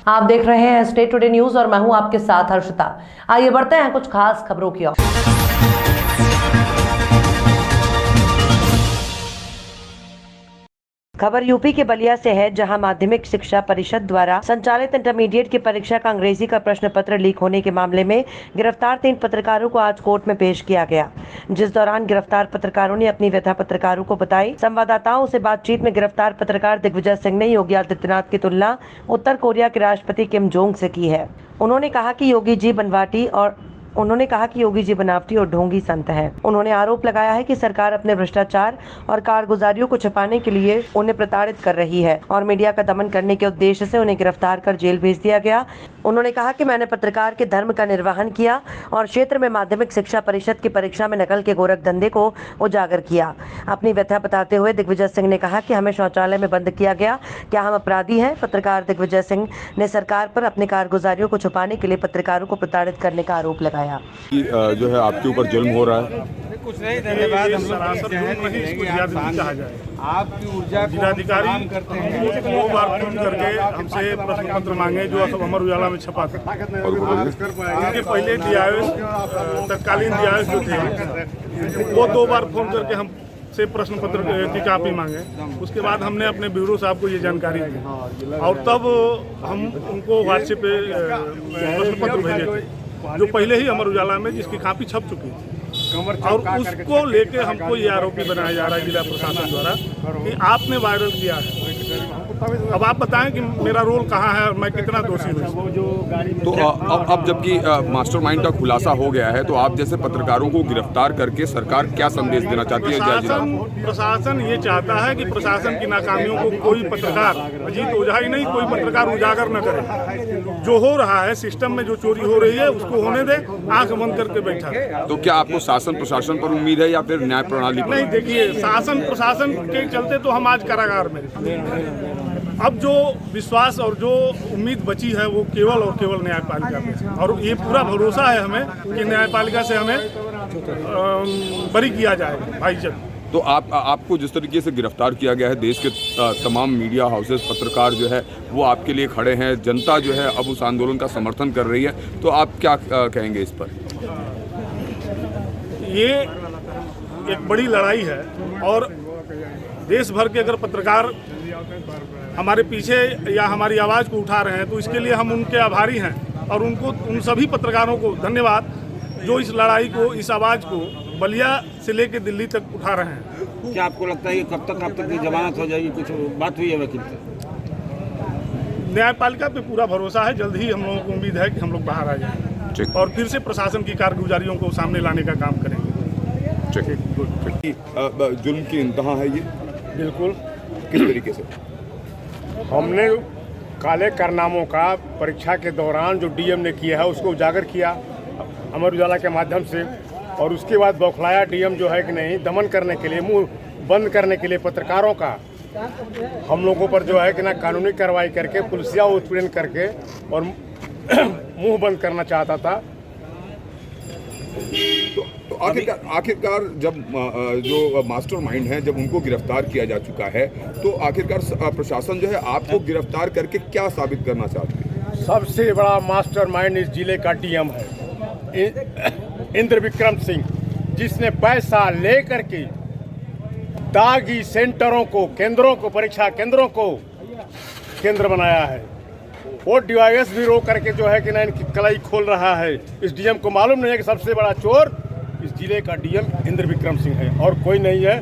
आप देख रहे हैं स्टेट टुडे न्यूज और मैं हूं आपके साथ हर्षिता। आइए बढ़ते हैं कुछ खास खबरों की ओर। खबर यूपी के बलिया से है, जहां माध्यमिक शिक्षा परिषद द्वारा संचालित इंटरमीडिएट की परीक्षा का अंग्रेजी का प्रश्न पत्र लीक होने के मामले में गिरफ्तार 3 पत्रकारों को आज कोर्ट में पेश किया गया, जिस दौरान गिरफ्तार पत्रकारों ने अपनी व्यथा पत्रकारों को बताई। संवाददाताओं से बातचीत में गिरफ्तार पत्रकार दिग्विजय सिंह ने योगी आदित्यनाथ की तुलना उत्तर कोरिया के राष्ट्रपति किम जोंग से की है। उन्होंने कहा कि योगी जी बनावटी और ढोंगी संत हैं। उन्होंने आरोप लगाया है कि सरकार अपने भ्रष्टाचार और कारगुजारियों को छिपाने के लिए उन्हें प्रताड़ित कर रही है और मीडिया का दमन करने के उद्देश्य से उन्हें गिरफ्तार कर जेल भेज दिया गया। उन्होंने कहा कि मैंने पत्रकार के धर्म का निर्वहन किया और क्षेत्र में माध्यमिक शिक्षा परिषद की परीक्षा में नकल के गोरख धंधे को उजागर किया। अपनी व्यथा बताते हुए दिग्विजय सिंह ने कहा कि हमें शौचालय में बंद किया गया, क्या हम अपराधी हैं? पत्रकार दिग्विजय सिंह ने सरकार पर अपने कारगुजारियों को छुपाने के लिए पत्रकारों को प्रताड़ित करने का आरोप लगाया। जो है आपके ऊपर जुल्म हो रहा है। कुछ नहीं, धन्यवाद। हम लोग कहते हैं आपकी ऊर्जा जिलाधिकारी करते हैं। 2 बार फोन करके हमसे प्रश्न पत्र मांगे जो अमर उजाला में छपा था। इसके पहले तत्कालीन डीआईएस जो थे वो 2 बार फोन करके हम से प्रश्न पत्र की कापी मांगे। उसके बाद हमने अपने ब्यूरो साहब को ये जानकारी दी और तब हम उनको व्हाट्सएप पे प्रश्न पत्र भेजे थे, जो पहले ही अमर उजाला में जिसकी कापी छप चुकी थी, और उसको लेके हमको ये आरोपी बनाया जा रहा है जिला प्रशासन द्वारा कि आपने वायरल किया है। अब आप बताएं कि मेरा रोल कहाँ है और मैं कितना दोषी हूँ। तो अब जबकि मास्टरमाइंड का खुलासा हो गया है, तो आप जैसे पत्रकारों को गिरफ्तार करके सरकार क्या संदेश देना चाहती है? प्रशासन ये चाहता है कि प्रशासन की नाकामियों को कोई पत्रकार, अजीत ओझा ही नहीं, कोई पत्रकार उजागर न करे। जो हो रहा है सिस्टम में, जो चोरी हो रही है उसको होने दे, आंख बंद करके बैठा। तो क्या आपको शासन प्रशासन पर उम्मीद है या फिर न्याय प्रणाली पर? नहीं, देखिए, शासन प्रशासन के चलते तो हम आज कारागार में। अब जो विश्वास और जो उम्मीद बची है वो केवल और केवल न्यायपालिका पे, और ये पूरा भरोसा है हमें कि न्यायपालिका से हमें बरी किया जाएगा भाई जब। तो आपको जिस तरीके से गिरफ्तार किया गया है, देश के तमाम मीडिया हाउसेस, पत्रकार जो है वो आपके लिए खड़े हैं, जनता जो है अब उस आंदोलन का समर्थन कर रही है, तो आप क्या कहेंगे इस पर? ये एक बड़ी लड़ाई है और देश भर के अगर पत्रकार हमारे पीछे या हमारी आवाज़ को उठा रहे हैं तो इसके लिए हम उनके आभारी हैं, और उन सभी पत्रकारों को धन्यवाद जो इस लड़ाई को, इस आवाज़ को बलिया से लेकर दिल्ली तक उठा रहे हैं। क्या आपको लगता है कि कब तक की जमानत हो जाएगी? कुछ बात हुई है वकील से? न्यायपालिका पे पूरा भरोसा है, जल्द ही हम लोगों को उम्मीद है कि हम लोग बाहर आ जाएंगे और फिर से प्रशासन की कारगुजारियों को सामने लाने का काम करेंगे। जुल्म की इंतहा है ये? बिल्कुल। किस तरीके से? हमने काले कारनामों का परीक्षा के दौरान जो डीएम ने किया है उसको उजागर किया अमर उजाला के माध्यम से, और उसके बाद बौखलाया डीएम जो है कि नहीं, दमन करने के लिए, मुंह बंद करने के लिए पत्रकारों का हम लोगों पर जो है कि ना कानूनी कार्रवाई करके, पुलिसिया उत्पीड़न करके और मुंह बंद करना चाहता था। तो आखिरकार जब जो मास्टरमाइंड हैं, जब उनको गिरफ्तार किया जा चुका है, तो आखिरकार प्रशासन जो है आपको गिरफ्तार करके क्या साबित करना चाहती है? सबसे बड़ा मास्टरमाइंड इस जिले का डीएम है इंद्र विक्रम सिंह, जिसने पैसा लेकर के दागी सेंटरों को, केंद्रों को, परीक्षा केंद्रों को केंद्र बनाया है। वो डीआईएस भी रो करके जो है कि ना इनकी कलाई खोल रहा है। इस डीएम को मालूम नहीं है कि सबसे बड़ा चोर इस जिले का डीएम इंद्र विक्रम सिंह है और कोई नहीं है।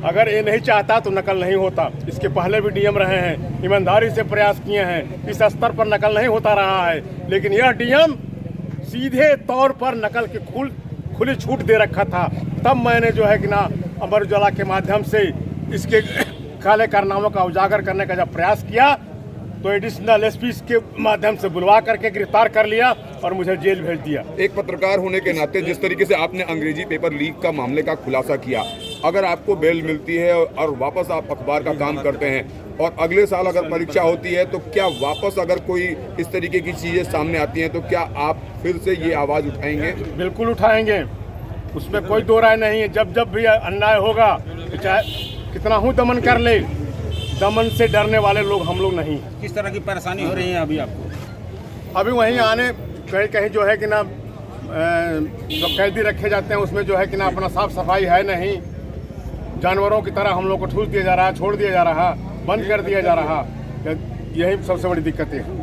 अगर ये नहीं चाहता तो नकल नहीं होता। इसके पहले भी डीएम रहे हैं, ईमानदारी से प्रयास किए हैं, इस स्तर पर नकल नहीं होता रहा है, लेकिन यह डीएम सीधे तौर पर नकल की खुली छूट दे रखा था। तब मैंने जो है कि ना अमर उजाला के माध्यम से इसके काले कारनामों का उजागर करने का जब प्रयास किया तो एडिशनल एसपी के माध्यम से बुलवा करके गिरफ्तार कर लिया और मुझे जेल भेज दिया। एक पत्रकार होने के नाते जिस तरीके से आपने अंग्रेजी पेपर लीक का मामले का खुलासा किया, अगर आपको बेल मिलती है और वापस आप अखबार का काम करते हैं और अगले साल अगर परीक्षा होती है, तो क्या वापस अगर कोई इस तरीके की चीजें सामने आती हैं तो क्या आप फिर से ये आवाज उठाएंगे? बिल्कुल उठाएंगे, उसमें कोई दो राय नहीं है। जब भी अन्याय होगा, चाहे कितना हूँ दमन कर ले, दमन से डरने वाले लोग हम लोग नहीं। किस तरह की परेशानी हो रही है अभी आपको? अभी वहीं आने कहीं कहीं जो है कि ना जो कैदी रखे जाते हैं उसमें जो है कि ना अपना साफ सफाई है नहीं, जानवरों की तरह हम लोग को ठूस दिया जा रहा है, छोड़ दिया जा रहा, बंद कर दिया जा रहा। यही सबसे बड़ी दिक्कतें हैं।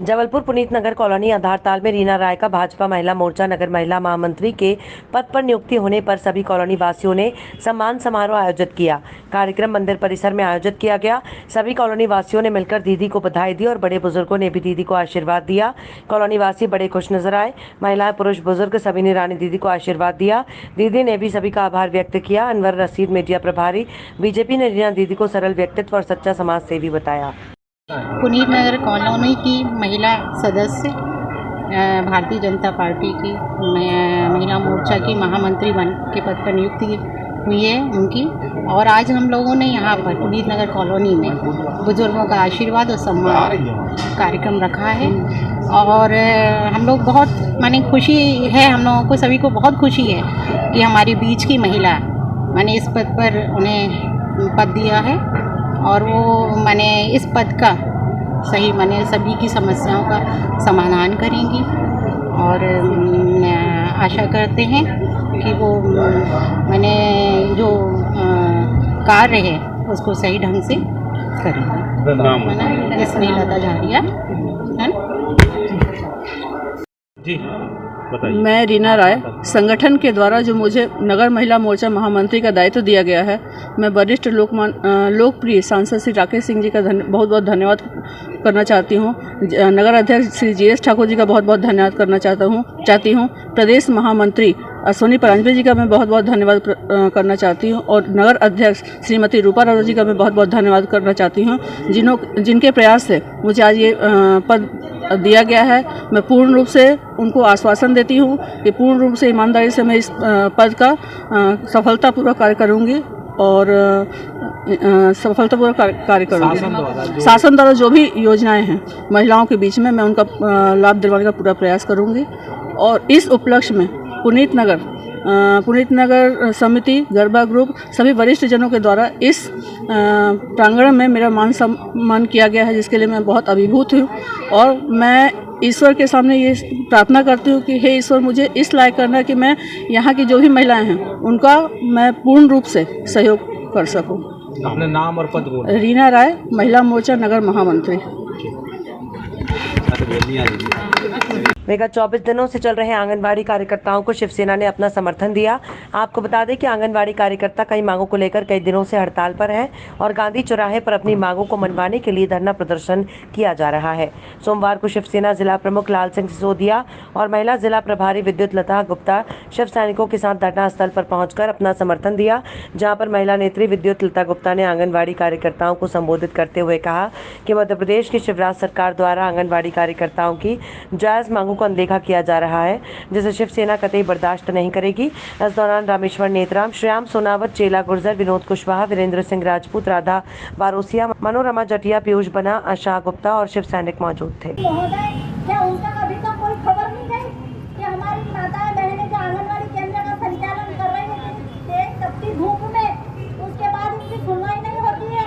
जबलपुर पुनीत नगर कॉलोनी आधारताल में रीना राय का भाजपा महिला मोर्चा नगर महिला महामंत्री के पद पर नियुक्ति होने पर सभी कॉलोनी वासियों ने सम्मान समारोह आयोजित किया। कार्यक्रम मंदिर परिसर में आयोजित किया गया। सभी कॉलोनी वासियों ने मिलकर दीदी को बधाई दी और बड़े बुजुर्गों ने भी दीदी को आशीर्वाद दिया। कॉलोनी वासी बड़े खुश नजर आए। महिलाएं, पुरुष, बुजुर्ग सभी ने रानी दीदी को आशीर्वाद दिया। दीदी ने भी सभी का आभार व्यक्त किया। अनवर रशीद मीडिया प्रभारी बीजेपी ने रीना दीदी को सरल व्यक्तित्व और सच्चा समाज सेवी बताया। पुनीत नगर कॉलोनी की महिला सदस्य भारतीय जनता पार्टी की महिला मोर्चा की महामंत्री बन के पद पर नियुक्ति हुई है उनकी। और आज हम लोगों ने यहाँ पर पुनीत नगर कॉलोनी में बुजुर्गों का आशीर्वाद और सम्मान कार्यक्रम रखा है। और हम लोग बहुत माने खुशी है, हम लोगों को सभी को बहुत खुशी है कि हमारी बीच की महिला माने इस पद पर उन्हें पद दिया है और वो माने इस पद का सही माने सभी की समस्याओं का समाधान करेंगी। और आशा करते हैं कि वो माने जो कार्य है उसको सही ढंग से करेंगी। स्नेहलता झारिया जी बताइए। मैं रीना राय, संगठन के द्वारा जो मुझे नगर महिला मोर्चा महामंत्री का दायित्व दिया गया है, मैं वरिष्ठ लोकप्रिय सांसद श्री राकेश सिंह जी का बहुत बहुत धन्यवाद करना चाहती हूँ। नगर अध्यक्ष श्री GS ठाकुर जी का बहुत बहुत धन्यवाद करना चाहती हूँ। प्रदेश महामंत्री अश्विनी परांजपे जी का मैं बहुत बहुत धन्यवाद करना चाहती हूँ। और नगर अध्यक्ष श्रीमती रूपा रावत जी का मैं बहुत बहुत धन्यवाद करना चाहती हूँ, जिनके प्रयास से मुझे आज ये पद दिया गया है। मैं पूर्ण रूप से उनको आश्वासन देती हूँ कि पूर्ण रूप से ईमानदारी से मैं इस पद का सफलतापूर्वक कार्य करूँगी और सफलतापूर्वक कार्य करूँगी। शासन द्वारा जो भी योजनाएं हैं महिलाओं के बीच में, मैं उनका लाभ दिलवाने का पूरा प्रयास करूँगी। और इस उपलक्ष्य में पुनीत नगर समिति, गरबा ग्रुप, सभी वरिष्ठ जनों के द्वारा इस प्रांगण में मेरा मान सम्मान किया गया है, जिसके लिए मैं बहुत अभिभूत हूँ। और मैं ईश्वर के सामने ये प्रार्थना करती हूँ कि हे ईश्वर, मुझे इस लायक करना कि मैं यहाँ की जो भी महिलाएं हैं उनका मैं पूर्ण रूप से सहयोग कर सकूँ। अपने नाम और पद बोल। रीना राय, महिला मोर्चा नगर महामंत्री। विगत 24 दिनों से चल रहे आंगनबाड़ी कार्यकर्ताओं को शिवसेना ने अपना समर्थन दिया। आपको बता दें कि आंगनबाड़ी कार्यकर्ता कई मांगों को लेकर कई दिनों से हड़ताल पर हैं और गांधी चौराहे पर अपनी मांगों को मनवाने के लिए धरना प्रदर्शन किया जा रहा है। सोमवार को शिवसेना जिला प्रमुख लाल सिंह सिसोदिया और महिला जिला प्रभारी विद्युत लता गुप्ता शिव सैनिकों के साथ धरना स्थल पर पहुंचकर अपना समर्थन दिया, जहां पर महिला नेत्री विद्युत लता गुप्ता ने आंगनबाड़ी कार्यकर्ताओं को संबोधित करते हुए कहा कि मध्य प्रदेश की शिवराज सरकार द्वारा आंगनबाड़ी कार्यकर्ताओं की जायज मांगों को अनदेखा किया जा रहा है, जिसे शिवसेना कतई बर्दाश्त नहीं करेगी। इस दौरान रामेश्वर नेत्राम, श्याम सोनावत, चेला गुर्जर, विनोद कुशवाहा, वीरेंद्र सिंह राजपूत, राधा बारोसिया, मनोरमा जटिया, पीयूष बना, आशा गुप्ता और शिव सैनिक मौजूद थे। क्या उनका अभी तक कोई खबर नहीं गई कि हमारी माताएं बहनें जो आंगनबाड़ी केंद्र का संचालन कर रही है तेज तपती धूप में, उसके बाद उनकी सुनवाई नहीं होती है?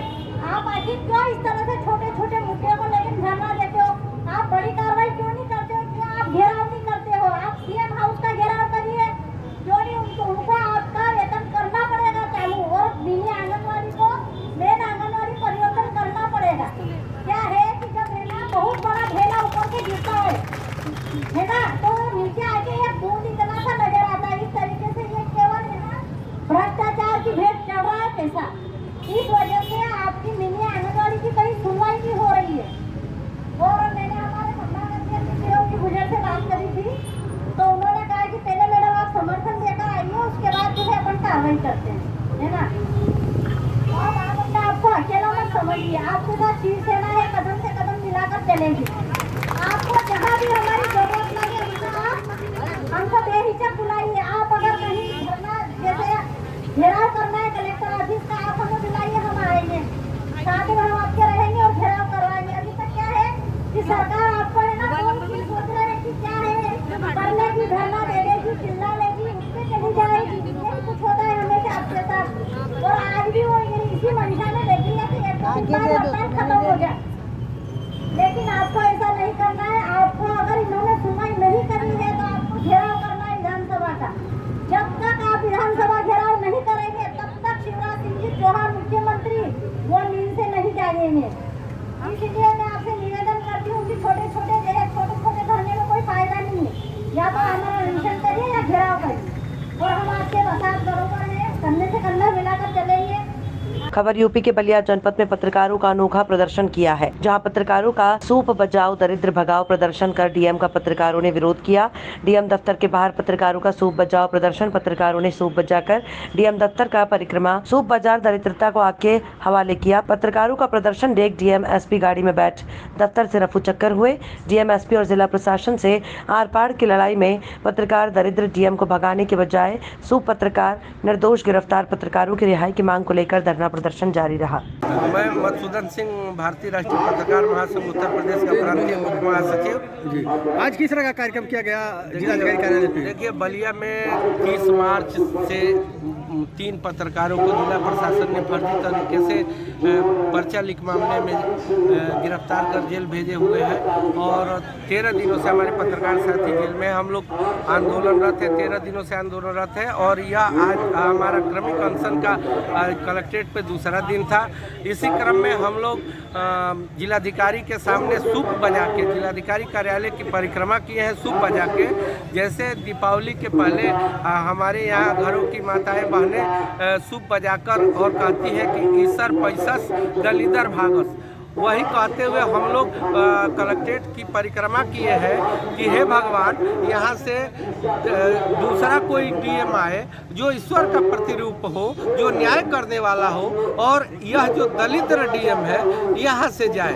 आप आखिर क्यों इस तरह से छोटे छोटे मुद्दे को लेकर धरना देते हो? आप बड़ी कार्रवाई क्यों नहीं करते हो? क्यों आप घेराव नहीं करते हो? आप CM हाउस का घेराव करिए, जो नहीं उनको आपका वेतन करना पड़ेगा चालू, और मिनी आंगनबाड़ी को मेन आंगनबाड़ी परिवर्तन करना पड़ेगा। क्या है कि जब बहुत बड़ा ढेला ऊपर से गिरता है ना, तो नीचे आके ये बूंद इतना सा नजर आता है। इस तरीके से ये केवल है ना भ्रष्टाचार की भेंट चढ़ रहा है पैसा। इस वजह से आपकी मिनी आंगनबाड़ी की कहीं सुनवाई नहीं हो रही है। और मैंने हमारे की गुजर से बात करी थी, तो उन्होंने कहा कि पहले मैडम आप समर्थन देकर आइए, उसके बाद जो है अपन कार्रवाई करते हैं, है ना। और आप अपने आपको अकेला मत समझिए, आपके साथ शिवसेना है, कदम से कदम मिलाकर चलेगी। आपको जहाँ भी हमारी जरूरत लगे आप हमको बेहिचक बुलाइए। आप अगर कहीं धरना जैसे घेराव करना है कलेक्टर ऑफिस का, आप हमें बुलाइए, हम आएंगे, साथ में हम आपके रहेंगे और घेराव करवाएंगे। अभी तक क्या है कि सरकार आपको है ना सोच रहे हैं कि क्या है करने की, धरना दे देगी, चिल्ला लेगी, उससे चली जाएगी। ये कुछ होता है हमेशा आपके साथ, और आज भी वो इसी मंशा में बैठी है कि खत्म हो जाए। लेकिन आपको ऐसा नहीं करना है। आपको अगर इन्होंने सुनवाई नहीं करनी है तो आपको घेराव करना है विधानसभा का। जब तक आप विधानसभा घेराव नहीं करेंगे तब तक शिवराज सिंह जी चौहान मुख्यमंत्री वो नींद से नहीं जागेंगे। इसलिए मैं आपसे निवेदन करती हूँ कि छोटे छोटे धरने में कोई फायदा नहीं है। या तो हमारा अनशन करिए या घेराव करिए, और हम आपके वसात बरोबर हैं, कंधे से कंधा मिलाकर चलेंगे। खबर यूपी के बलिया जनपद में पत्रकारों का अनोखा प्रदर्शन किया है, जहां पत्रकारों का सूप बजाओ दरिद्र भगाओ प्रदर्शन कर डीएम का पत्रकारों ने विरोध किया। डीएम दफ्तर के बाहर पत्रकारों का सूप बजाओ प्रदर्शन, पत्रकारों ने सूप बजाकर डीएम दफ्तर का परिक्रमा सूप बाजार दरिद्रता को आग के हवाले किया। पत्रकारों का प्रदर्शन देख डीएम एसपी गाड़ी में बैठ दफ्तर से रफू चक्कर हुए। डीएम एसपी और जिला प्रशासन से आर पार की लड़ाई में पत्रकार दरिद्र डीएम को भगाने के बजाय सूप पत्रकार निर्दोष गिरफ्तार पत्रकारों की रिहाई की मांग को लेकर धरना प्रदर्शन जारी रहा। मैं मधुसूदन सिंह, भारतीय राष्ट्रीय पत्रकार महासंघ उत्तर प्रदेश का प्रांतीय मुख्य महासचिव जी। आज किस तरह का कार्यक्रम किया गया जिलाधिकारी कार्यालय पे? देखिए, बलिया में 30 मार्च से 3 पत्रकारों को जिला प्रशासन ने फर्जी तरीके से पर्चा लीक मामले में गिरफ्तार कर जेल भेजे हुए हैं और 13 दिनों से हमारे पत्रकार साथी जेल में। हम लोग आंदोलनरत है, 13 दिनों से आंदोलनरत है और यह आज हमारा क्रमिक अनशन का कलेक्ट्रेट पे दूसरा दिन था। इसी क्रम में हम लोग जिलाधिकारी के सामने सूप बजा के जिलाधिकारी कार्यालय की परिक्रमा किए हैं, सूप बजा के। जैसे दीपावली के पहले हमारे यहाँ घरों की माताएं बहनें सूप बजाकर और कहती है कि ईसर पैसस दलिदर भागस, वही कहते हुए हम लोग कलेक्ट्रेट की परिक्रमा किए हैं कि हे भगवान, यहाँ से दूसरा कोई डीएम आए जो ईश्वर का प्रतिरूप हो, जो न्याय करने वाला हो, और यह जो दलित डीएम है यहाँ से जाए।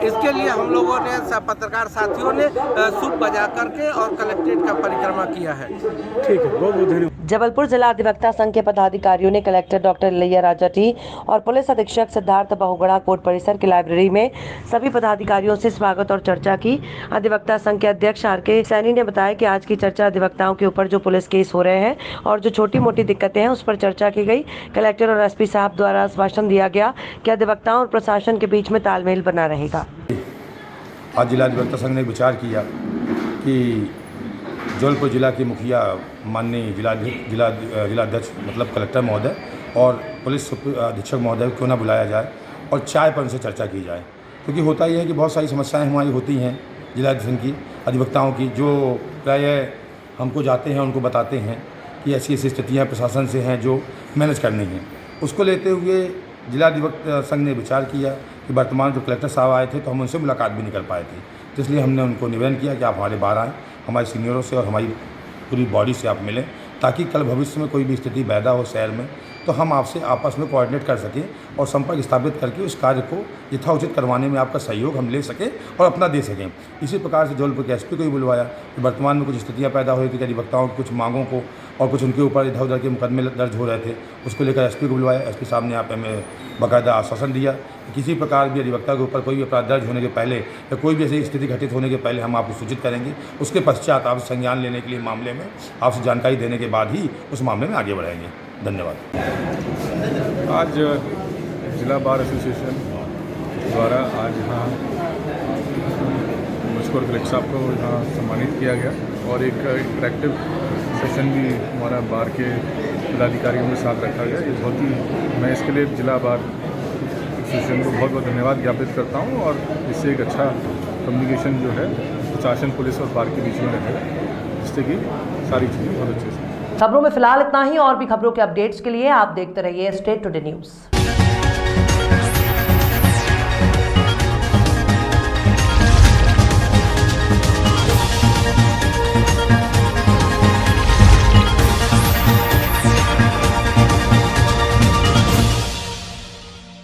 इसके लिए हम लोगों ने पत्रकार साथियों ने सूप बजा करके और कलेक्ट्रेट का परिक्रमा किया है। ठीक है, बहुत बहुत धन्यवाद। जबलपुर जिला अधिवक्ता संघ के पदाधिकारियों ने collector doctor Ilaiya Raja T और पुलिस अधीक्षक सिद्धार्थ बहुगुणा कोर्ट परिसर की लाइब्रेरी में सभी पदाधिकारियों से स्वागत और चर्चा की। अधिवक्ता संघ के अध्यक्ष आर के सैनी ने बताया कि आज की चर्चा अधिवक्ताओं के ऊपर जो पुलिस केस हो रहे हैं और जो छोटी मोटी दिक्कतें हैं उस पर चर्चा की गई। कलेक्टर और एसपी साहब द्वारा आश्वासन दिया गया कि अधिवक्ताओं और प्रशासन के बीच में तालमेल बना रहेगा। आज जिला अधिवक्ता संघ ने विचार किया कि जबलपुर जिला के मुखिया माननीय जिलाध्यक्ष मतलब कलेक्टर महोदय और पुलिस अधीक्षक महोदय क्यों ना बुलाया जाए और चाय पर उनसे चर्चा की जाए, क्योंकि होता यह है कि बहुत सारी समस्याएं हमारी होती हैं जिलाध्यक्ष की, अधिवक्ताओं की, जो प्रायः हमको जाते हैं उनको बताते हैं कि ऐसी ऐसी स्थितियाँ प्रशासन से हैं जो मैनेज करनी हैं। उसको लेते हुए जिला अधिवक्ता संघ ने विचार किया कि वर्तमान जो कलेक्टर साहब आए थे तो हम उनसे मुलाकात भी नहीं कर पाए थे, तो इसलिए हमने उनको निवेदन किया कि आप हमारे बाहर आएँ, हमारे सीनियरों से और हमारी पूरी बॉडी से आप मिलें, ताकि कल भविष्य में कोई भी स्थिति पैदा हो शहर में तो हम आपसे आपस में कोऑर्डिनेट कर सकें और संपर्क स्थापित करके उस कार्य को यथाउचित करवाने में आपका सहयोग हम ले सकें और अपना दे सकें। इसी प्रकार से जबलपुर के एसपी को भी बुलवाया कि वर्तमान में कुछ स्थितियां पैदा हुई थी कि अधिवक्ताओं की कुछ मांगों को और कुछ उनके ऊपर इधर उधर के मुकदमे दर्ज हो रहे थे, उसको लेकर एसपी को बुलवाया। एसपी साहब ने यहाँ पर हमें बाकायदा आश्वासन दिया कि किसी प्रकार भी अधिवक्ता के ऊपर कोई भी अपराध दर्ज होने के पहले या कोई भी ऐसी स्थिति घटित होने के पहले हम आपको सूचित करेंगे। उसके पश्चात आप संज्ञान लेने के लिए मामले में आपसे जानकारी देने के बाद ही उस मामले में आगे बढ़ाएंगे। धन्यवाद। आज जिला बार एसोसिएशन द्वारा आज यहाँ मुझको कलेक्टर साहब को यहाँ सम्मानित किया गया और एक इंटरेक्टिव सेशन भी हमारा बार के पदाधिकारियों के साथ रखा गया। ये बहुत ही, मैं इसके लिए जिला बार एसोसिएशन को बहुत बहुत धन्यवाद ज्ञापित करता हूँ और इससे एक अच्छा कम्युनिकेशन जो है प्रशासन, पुलिस और बार के बीच में रहेगा, जिससे कि सारी चीज़ें बहुत अच्छे से। खबरों में फिलहाल इतना ही, और भी खबरों के अपडेट्स के लिए आप देखते रहिए स्टेट टुडे न्यूज़।